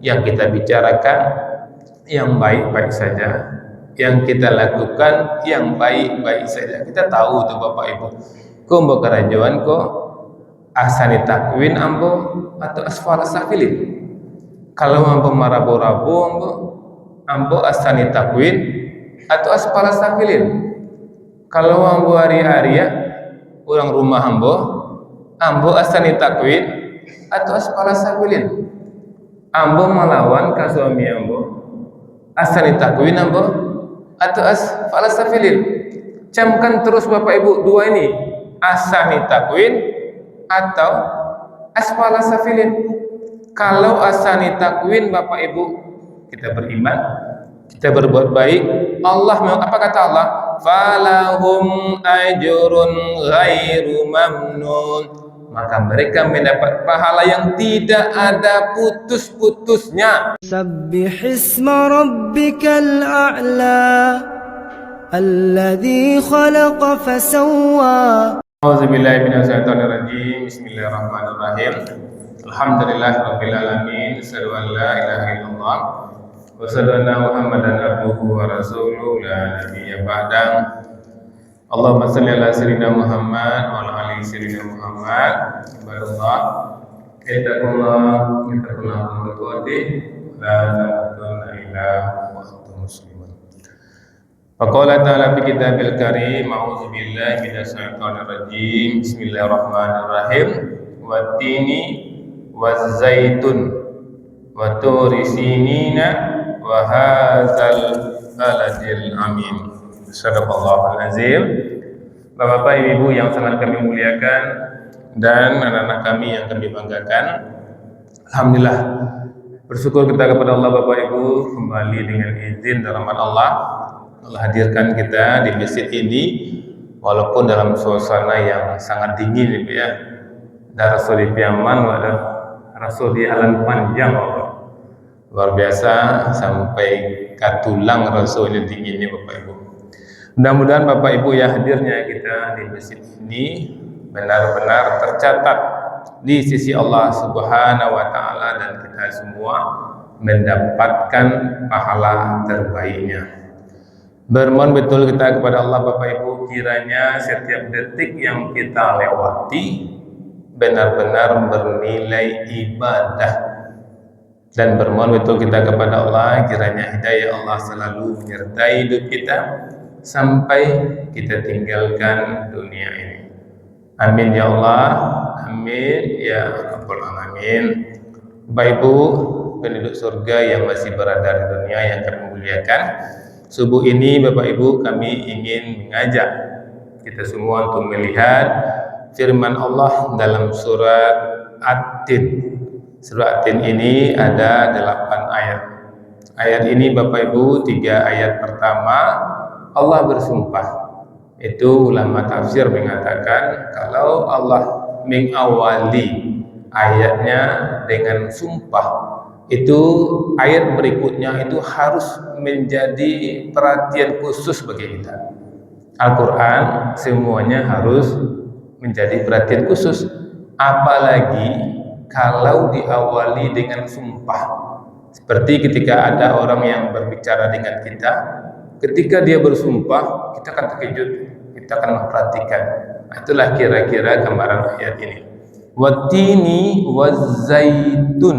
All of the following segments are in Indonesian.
yang kita bicarakan yang baik-baik saja, yang kita lakukan yang baik-baik saja. Kita tahu tuh Bapak Ibu, ko mbok kerajuan ko asani takwin ambo atau asfala safilin. Kalau ambo marabu-rabu ambo asani takwin atau asfala safilin. Kalau ambo hari-hari ya orang rumah ambo asani takwin atau asfala safilin. Ambo melawan ke suami ambo asani takwin ambo atau asfala safilin. Camkan terus Bapak Ibu dua ini, asani takwin atau asfala safilin. Kalau asani takwin Bapak Ibu, kita beriman, kita berbuat baik, Allah, apa kata Allah? Falahum ajrun ghairu mamnun. Maka mereka mendapat pahala yang tidak ada putus-putusnya. Sabbihisma rabbikal a'la alladzi khalaqa fasawwa. A'udzubillahi minasyaitonir rajim. Bismillahirrahmanirrahim. Alhamdulillahirabbil alamin. Asyhadu an la ilaha illallah wa asyhadu anna Muhammadan abduhu wa rasuluhu la nabiyya ba'da. Allahumma shalli ala sayyidina Muhammad wa ala ali sayyidina Muhammad. Ibadallah, ittaqullah wa tu'ati la tamutunna illa wa antum muslimun. Faqala ta'ala fi kitabil karim, a'udzu billahi minasyaitonir rajim. Bismillahirrahmanirrahim. Wattini waz-zaitun wa turi sinina wa hadzal baladil amin. Sadaqallahul azim. Bapak-bapak, ibu-ibu yang sangat kami muliakan dan anak-anak kami yang kami banggakan, alhamdulillah, bersyukur kita kepada Allah Bapak Ibu, kembali dengan izin dan rahmat Allah hadirkan kita di masjid ini walaupun dalam suasana yang sangat dingin, Ibu ya. Dan Rasul di Yaman, wadah Rasul di alam panjang, Bapak. Luar biasa, sampai katulang Rasulnya dinginnya Bapak Ibu. Mudah-mudahan Bapak Ibu ya, hadirnya kita di masjid ini benar-benar tercatat di sisi Allah Subhanahu wa taala dan kita semua mendapatkan pahala terbaiknya. Bermohon betul kita kepada Allah Bapak Ibu, kiranya setiap detik yang kita lewati benar-benar bernilai ibadah, dan bermohon betul kita kepada Allah kiranya hidayah Allah selalu menyertai hidup kita sampai kita tinggalkan dunia ini. Amin ya Allah, amin ya rabbal alamin. Bapak Ibu penduduk surga yang masih berada di dunia yang kami muliakan, subuh ini Bapak Ibu kami ingin mengajak kita semua untuk melihat firman Allah dalam surat At-Tin. Surat At-Tin ini ada 8 ayat. Ayat ini Bapak Ibu, 3 ayat pertama Allah bersumpah. Itu ulama tafsir mengatakan kalau Allah mengawali ayatnya dengan sumpah, itu ayat berikutnya itu harus menjadi perhatian khusus bagi kita. Al-Quran semuanya harus menjadi perhatian khusus, apalagi kalau diawali dengan sumpah. Seperti ketika ada orang yang berbicara dengan kita, ketika dia bersumpah, kita akan terkejut, kita akan memperhatikan. Itulah kira-kira gambaran ayat ini. Wattini waz-zaitun,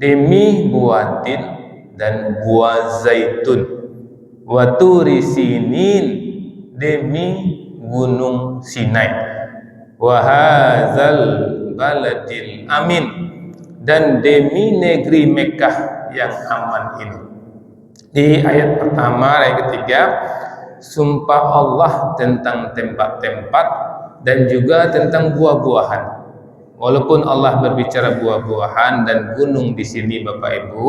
demi buah tin dan buah zaitun. Waturi sinin, demi gunung Sinai. Wahazal baladil amin, dan demi negeri Mekah yang aman ini. Di ayat pertama, ayat ketiga, sumpah Allah tentang tempat-tempat dan juga tentang buah-buahan. Walaupun Allah berbicara buah-buahan dan gunung di sini Bapak Ibu,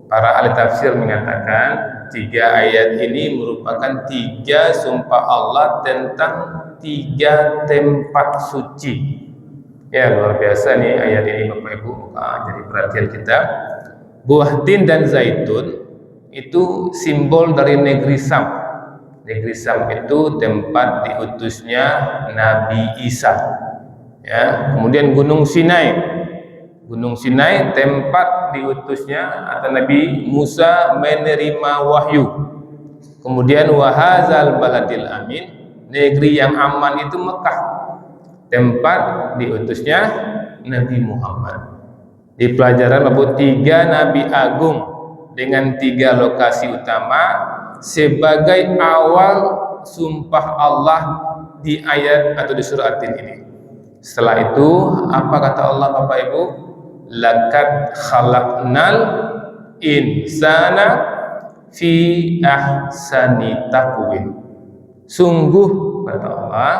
para ahli tafsir mengatakan 3 ayat ini merupakan 3 sumpah Allah tentang 3 tempat suci. Ya, luar biasa nih ayat ini Bapak Ibu, jadi perhatian kita. Buah tin dan zaitun itu simbol dari negeri Sam. Negeri Sam itu tempat diutusnya Nabi Isa. Ya, kemudian Gunung Sinai. Gunung Sinai tempat diutusnya atau Nabi Musa menerima wahyu. Kemudian wahazal baladil amin, negeri yang aman itu Mekah, tempat diutusnya Nabi Muhammad. Di pelajaran bahwa 3 Nabi Agung dengan 3 lokasi utama sebagai awal sumpah Allah di ayat atau di surah At-Tin ini. Setelah itu apa kata Allah Bapak Ibu? Laqad khalaqnal insana fi ahsani taqwim. Sungguh kata Allah,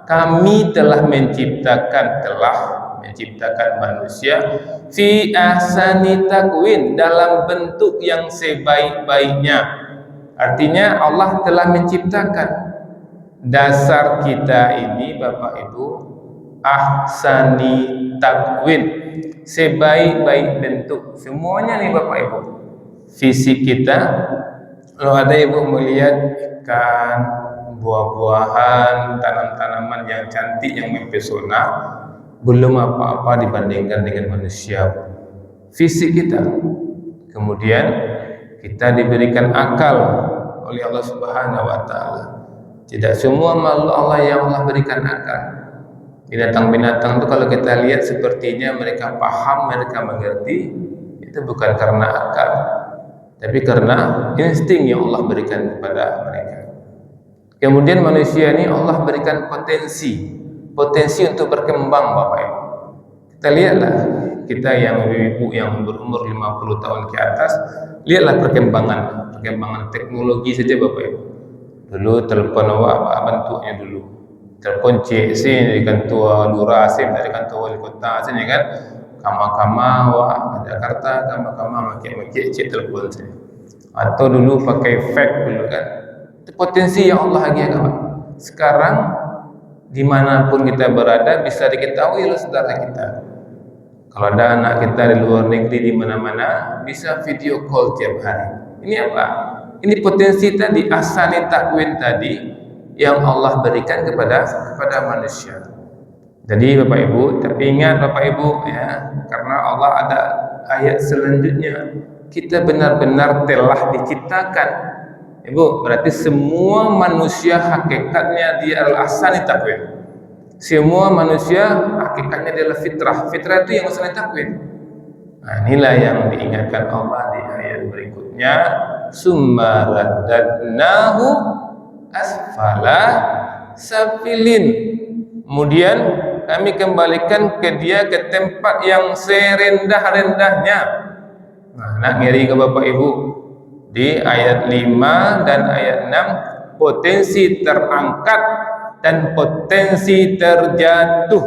kami telah menciptakan manusia fi ahsani taqwim, dalam bentuk yang sebaik-baiknya. Artinya Allah telah menciptakan dasar kita ini Bapak Ibu ahsani taqwim, sebaik-baik bentuk. Semuanya nih Bapak Ibu, fisik kita, kalau ada ibu melihat ikan, buah-buahan, tanam-tanaman yang cantik, yang mempesona, belum apa-apa dibandingkan dengan manusia, fisik kita. Kemudian kita diberikan akal oleh Allah Subhanahu wa taala. Tidak semua makhluk Allah yang Allah berikan akal. Binatang-binatang itu kalau kita lihat sepertinya mereka paham, mereka mengerti, itu bukan karena akal, tapi karena insting yang Allah berikan kepada mereka. Kemudian manusia ini Allah berikan potensi untuk berkembang Bapak Ibu. Kita lihatlah, kita yang ibu yang berumur 50 tahun ke atas, lihatlah perkembangan teknologi saja Bapak Ibu. Dulu telepon apa bentuknya dulu? Telepon CC dari kantor Lurah, dari kantor wali kota sini kan. Kama-kama Jakarta, kama-kama make cek telepon sini. Atau dulu pakai fax dulu kan. Itu potensi yang Allah hadiahkan. Sekarang dimanapun kita berada bisa diketahui oleh saudara kita. Kalau ada anak kita di luar negeri di mana-mana bisa video call tiap hari. Ini apa? Ini potensi tadi ahsani taqwim tadi yang Allah berikan kepada manusia. Jadi Bapak Ibu, tapi ingat Bapak Ibu ya, karena Allah ada ayat selanjutnya, kita benar-benar telah diciptakan. Ibu, berarti semua manusia hakikatnya dia adalah ahsani taqwim. Semua manusia hakikatnya adalah fitrah. Fitrah itu yang ahsani taqwim. Nah, inilah yang diingatkan Allah di ayat berikutnya, summa raddadnahu asfala safilin. Kemudian kami kembalikan ke dia ke tempat yang serendah-rendahnya. Nah, nak ngiri ke Bapak Ibu, di ayat 5 dan ayat 6 potensi terangkat dan potensi terjatuh.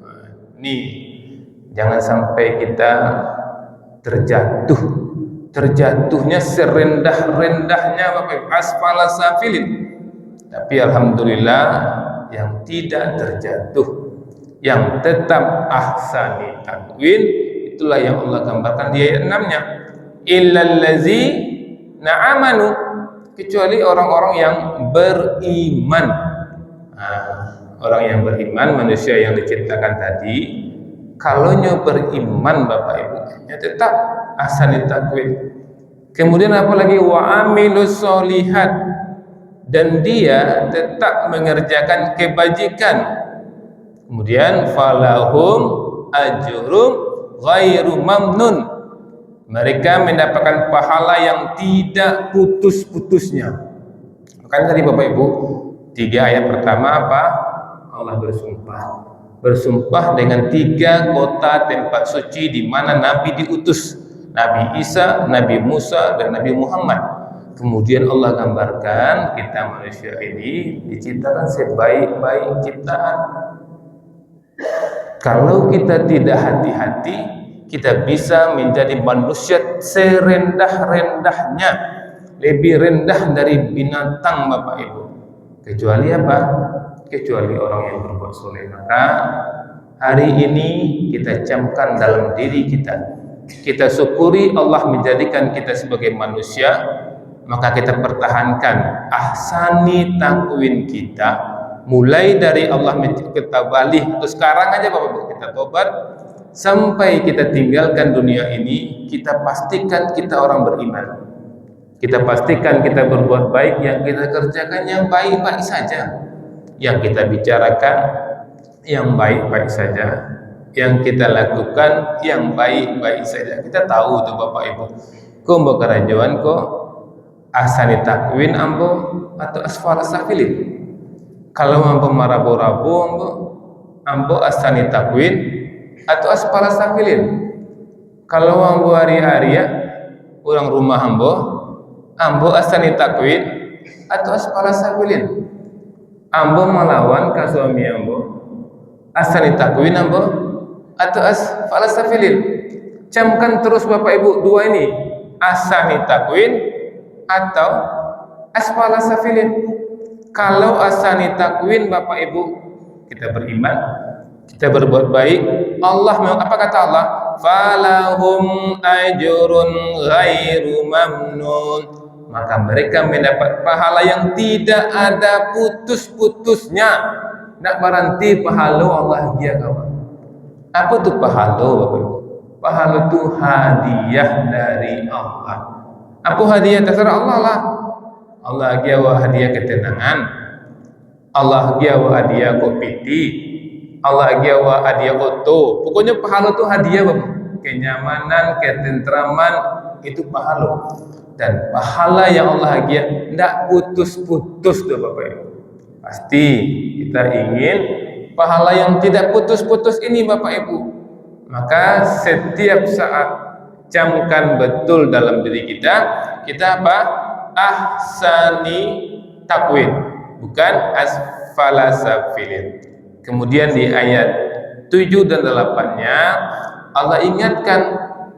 Nah, nih jangan sampai kita terjatuhnya serendah-rendahnya Bapak Ibu, asfala safilin. Tapi alhamdulillah yang tidak terjatuh, yang tetap ahsani taqwim, itulah yang Allah gambarkan di ayat 6-nya. Illallazi na'amanu, kecuali orang-orang yang beriman. Nah, orang yang beriman, manusia yang diciptakan tadi, kalau beriman Bapak Ibu, ya tetap ahsani taqwim. Kemudian apalagi wa amilus solihat, dan dia tetap mengerjakan kebajikan. Kemudian falahum ajrum ghairu mamnun, mereka mendapatkan pahala yang tidak putus-putusnya. Makanya tadi Bapak Ibu, 3 ayat pertama apa? Allah bersumpah dengan 3 kota tempat suci di mana Nabi diutus, Nabi Isa, Nabi Musa, dan Nabi Muhammad. Kemudian Allah gambarkan kita manusia ini diciptakan sebaik-baik ciptaan. Kalau kita tidak hati-hati, kita bisa menjadi manusia serendah-rendahnya, lebih rendah dari binatang Bapak Ibu. Kecuali apa? Kecuali orang yang berbuat soleh. Maka hari ini kita camkan dalam diri kita. Kita syukuri Allah menjadikan kita sebagai manusia. Maka kita pertahankan ahsani taqwim kita, mulai dari Allah kita balik. Terus sekarang aja Bapak Ibu kita tobat, sampai kita tinggalkan dunia ini, kita pastikan kita orang beriman. Kita pastikan kita berbuat baik, yang kita kerjakan yang baik-baik saja. Yang kita bicarakan yang baik-baik saja. Yang kita lakukan yang baik-baik saja. Kita tahu tuh Bapak Ibu. Ko mbok kerajuan ko asani takwin ambo atau asfala safilin. Kalau ambo marabu-rabu ambo asani takwin atau asfala safilin. Kalau ambo hari-hari orang rumah ambo asani takwin atau asfala safilin. Ambo melawan ka suami ambo asani takwin ambo atau asfala safilin. Camkan terus Bapak Ibu dua ini, asani takwin atau asfala safilin. Kalau asani takwin Bapak Ibu, kita beriman, kita berbuat baik, Allah, apa kata Allah? Falahum ajrun ghairu mamnun. Maka mereka mendapat pahala yang tidak ada putus-putusnya. Nak berhenti pahala Allah dia kawan. Apa tuh pahala Bapak Ibu? Pahala itu hadiah dari Allah. Apa hadiah terserah Allah lah. Allah dia wa hadiah ketenangan. Allah dia wa hadiah kopiti. Allah dia wa hadiah oto. Pokoknya pahala itu hadiah Bapak. Kenyamanan, ketentraman itu pahala. Dan pahala yang Allah hadiah tidak putus-putus tuh Bapak Ibu. Pasti kita ingin pahala yang tidak putus-putus ini Bapak Ibu. Maka setiap saat camkan betul dalam diri kita apa? Ahsani takwin, bukan asfala safilin. Kemudian di ayat 7 dan 8-nya Allah ingatkan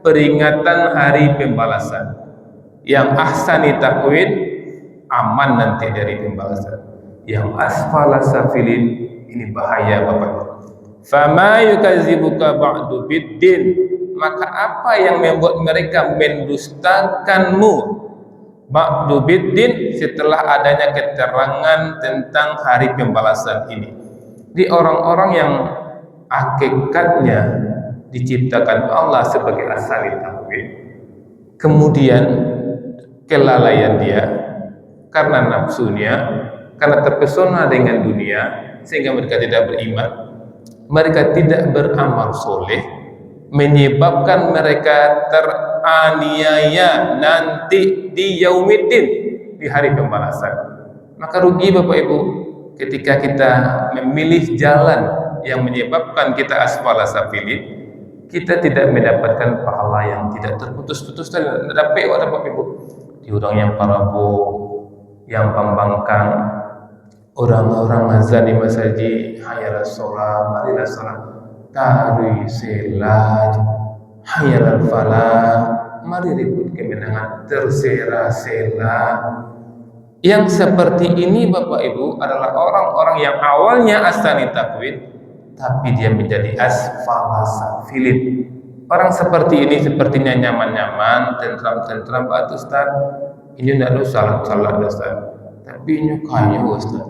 peringatan hari pembalasan. Yang ahsani takwin aman nanti dari pembalasan. Yang asfala safilin ini bahaya Bapak. Fama yukadzibuka ba'du biddin, maka apa yang membuat mereka mendustakanmu ba'du biddin, setelah adanya keterangan tentang hari pembalasan ini. Di orang-orang yang hakikatnya diciptakan Allah sebagai asali takwin, kemudian kelalaian dia karena nafsunya, karena terpesona dengan dunia sehingga mereka tidak beriman, mereka tidak beramal soleh, menyebabkan mereka teraniaya nanti di yaumiddin, di hari pembalasan. Maka rugi Bapak Ibu ketika kita memilih jalan yang menyebabkan kita asfala safilin, kita tidak mendapatkan pahala yang tidak terputus-putus dan dapat Bapak Ibu. Di orang yang parabu, yang pembangkang, orang-orang azan di masjid, hayalah sholat, marilah sholat, tari selaj, hayalah falah, mari ribut kemenangan, tersela-sela. Yang seperti ini Bapak Ibu adalah orang-orang yang awalnya asani takwin, tapi dia menjadi asfala safilin. Orang seperti ini sepertinya nyaman-nyaman, tentram-tentram, Pak Ustaz. Ini tidak ada salat-salat Ustaz. Tapi ini kaya Ustaz.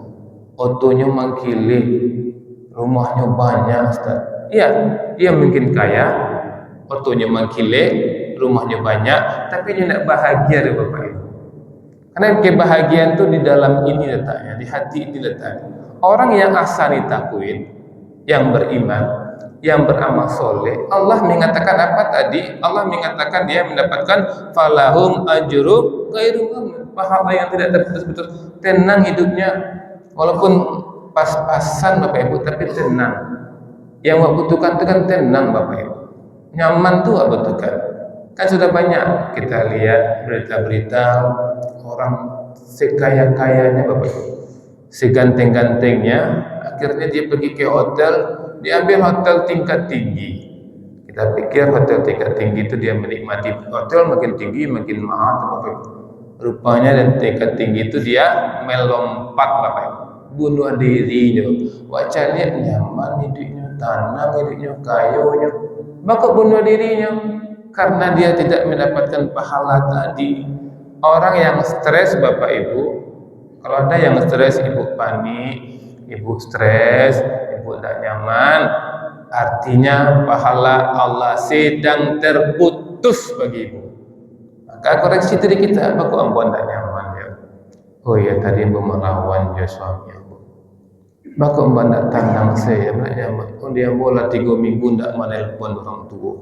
Otonya mangkili, rumahnya banyak Ustaz. Iya, dia mungkin kaya, otonya mangkili, rumahnya banyak, tapi dia tidak bahagia deh Bapak Ibu. Karena kebahagiaan itu di dalam ini letaknya, di hati ini letaknya. Orang yang asani takwin, yang beriman, yang beramal soleh, Allah mengatakan apa tadi? Allah mengatakan dia mendapatkan falahum ajru ghairu mamnun, pahala yang tidak terputus-putus, tenang hidupnya, walaupun pas-pasan Bapak Ibu, tapi tenang. Yang Bapak butuhkan itu kan tenang Bapak Ibu, nyaman tuh Bapak butuhkan. Kan sudah banyak kita lihat berita-berita orang sekaya-kayanya Bapak Ibu, seganteng-gantengnya, akhirnya dia pergi ke hotel, diambil hotel tingkat tinggi. Kita pikir hotel tingkat tinggi itu dia menikmati hotel makin tinggi makin mahal Bapak Ibu. Rupanya dan tingkat tinggi itu dia melompat Bapak Ibu, bunuh dirinya. Wacanya nyaman hidupnya, tenang hidupnya, kayunya, maka bunuh dirinya karena dia tidak mendapatkan pahala tadi. Orang yang stres Bapak Ibu, kalau ada yang stres, ibu panik, ibu stres, ibu tidak nyaman, artinya pahala Allah sedang terputus bagimu. Maka koreksi diri kita, apa kok ampun tak nyaman ya? Oh ya tadi melawan ya suami aku. Maka ampun tak tandang saya, tak nyaman. Oh dia bola 3 minggu tak menelpon orang tua.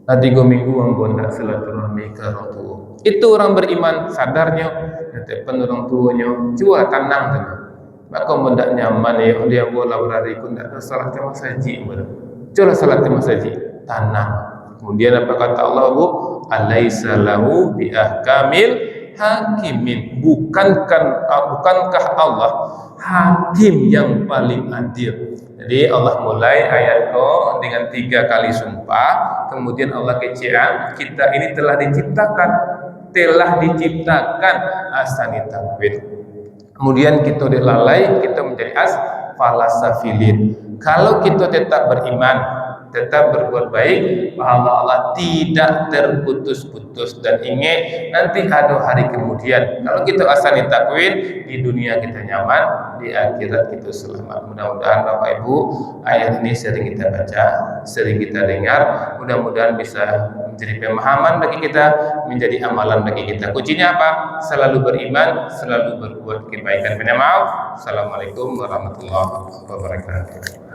3 minggu ampun tak silaturahmi ke orang tua. Itu orang beriman sadarnya, telepon orang tuanya, coba tandang dengan. Maka ampun tak nyaman ya, dia bola berari pun tak salat ke masjid. Coba salat ke masjid, tanam. Kemudian apa kata Allah Bu? Alaisa lahu bi ahkamil hakimin. Bukankah Allah hakim yang paling adil? Jadi Allah mulai ayat ko dengan 3 kali sumpah. Kemudian Allah kecam kita ini telah diciptakan asani takwid. Kemudian kita dilalai, kita menjadi falasafilin. Kalau kita tetap beriman, tetap berbuat baik, pahala Allah tidak terputus-putus. Dan ingat nanti ada hari kemudian, kalau kita asani takwin, di dunia kita nyaman, di akhirat kita selamat. Mudah-mudahan Bapak Ibu ayat ini sering kita baca, sering kita dengar, mudah-mudahan bisa menjadi pemahaman bagi kita, menjadi amalan bagi kita. Kuncinya apa? Selalu beriman, selalu berbuat kebaikan. Minta maaf. Assalamualaikum warahmatullahi wabarakatuh.